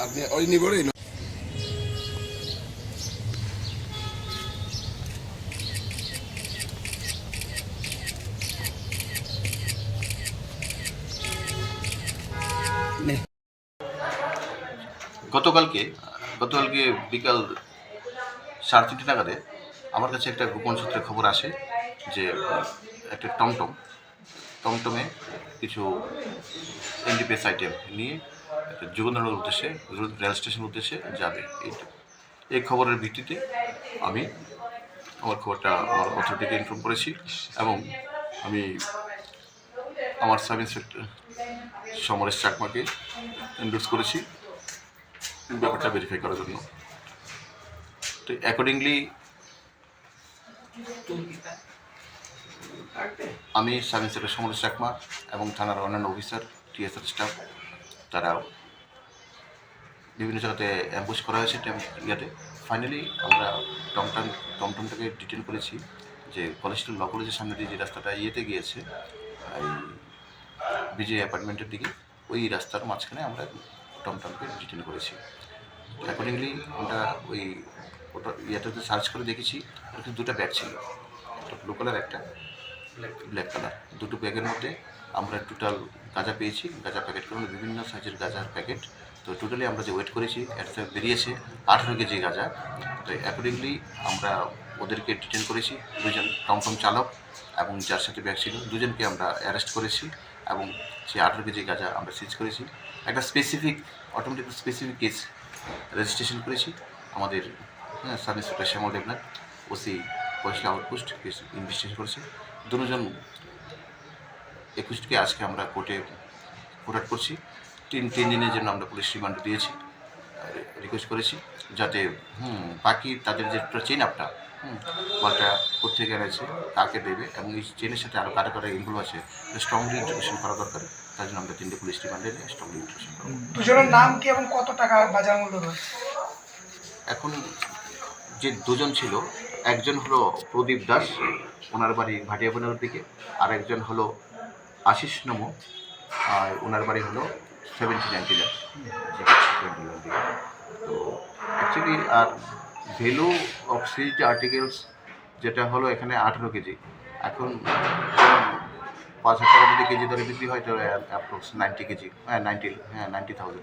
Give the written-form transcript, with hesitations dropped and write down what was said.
আপনি ওই নিবরেই নে। গতকালকে গতকালকে বিকাল 3:30 নাগাদে আমার কাছে একটা গোপন সূত্রে খবর আসে যে একটা টমটমে কিছু এনডিপিএস আইটেম নিয়ে একটা যুগন্ধানগর উদ্দেশ্যে রেল স্টেশনের উদ্দেশ্যে যাবে। এই খবরের ভিত্তিতে আমি আমার খবরটা আমার অথরিটিকে ইনফর্ম করেছি এবং আমি আমার সাব ইন্সপেক্টর সমরেশ চাকমাকে এন্ডোর্স করেছি ব্যাপারটা ভেরিফাই করার জন্য। তো অ্যাকর্ডিংলি আমি সাব ইন্সপেক্টর সমরেশ চাকমা এবং থানার অন্যান্য অফিসার টিএসআর স্টাফ তারা বিভিন্ন জায়গাতে অ্যাম্বুশ করা হয়েছে ইয়াতে। ফাইনালি আমরা টমটমটাকে ডিটেন করেছি যে কলেজ ল কলেজের সামনে দিয়ে যে রাস্তাটা ইয়েতে গিয়েছে এই বিজয় অ্যাপার্টমেন্টের দিকে, ওই রাস্তার মাঝখানে আমরা টমটমকে ডিটেন করেছি। অ্যাকর্ডিংলি আমরা ওই ওটা ইয়েটাতে সার্চ করে দেখেছি ওখানে দুটো ব্যাগ ছিল, একটা ব্লু কালার একটা ব্ল্যাক কালার। দুটো ব্যাগের মধ্যে আমরা টোটাল গাঁজা পেয়েছি, গাঁজা প্যাকেটগুলো বিভিন্ন সাইজের গাঁজার প্যাকেট। তো টোটালি আমরা যে ওয়েট করেছি একটা বেরিয়েছে 18 কেজি গাঁজা। তো অ্যাকর্ডিংলি আমরা ওদেরকে ডিটেন করেছি, দুজন টমটম চালক এবং যার সাথে ব্যাগ ছিল দুজনকে আমরা অ্যারেস্ট করেছি এবং সেই 18 কেজি গাঁজা আমরা সিজ করেছি। একটা অটোমেটিক স্পেসিফিক কেস রেজিস্ট্রেশন করেছি আমাদের সাব ইন্সপেক্টর শ্যামল দেবনাথ, ওসি পয়সা আউটপোস্ট কেস ইনভেস্টিগেশন করেছে। দুজন 21কে আজকে আমরা কোর্টে ফরওয়ার্ড করছি। তিন দিনের জন্য আমরা পুলিশ রিমান্ড দিয়েছি, রিকোয়েস্ট করেছি যাতে বাকি তাদের যে চেন আপটা মালটা কোথেকে এনেছে, কাকে দেবে এবং এই চেনের সাথে আরও কারা কারা ইনভলভ আছে স্ট্রংলি ইন্টারোগেশন করা দরকার। তার জন্য আমরা 3টে পুলিশ রিমান্ডে নিয়ে স্ট্রংলি ইন্টারোগেশন করব। দুজনের নাম কি এবং কত টাকা বাজার মূল্য রয়েছে? এখন যে দুজন ছিল, একজন হলো প্রদীপ দাস, ওনার বাড়ি ভাটিয়াবনের দিকে, আর একজন হলো আশিস নমো, আর ওনার বাড়ি হলো 79 দিকে। তো অ্যাকচুয়ালি আর ভ্যালু অফ সিজড আর্টিকেলস যেটা হলো এখানে 18 কেজি। এখন 5,000 টাকা যদি কেজি ধরে বিক্রি হয় তো অ্যাপ্রক্স 90 কেজি, 90,000 হবে।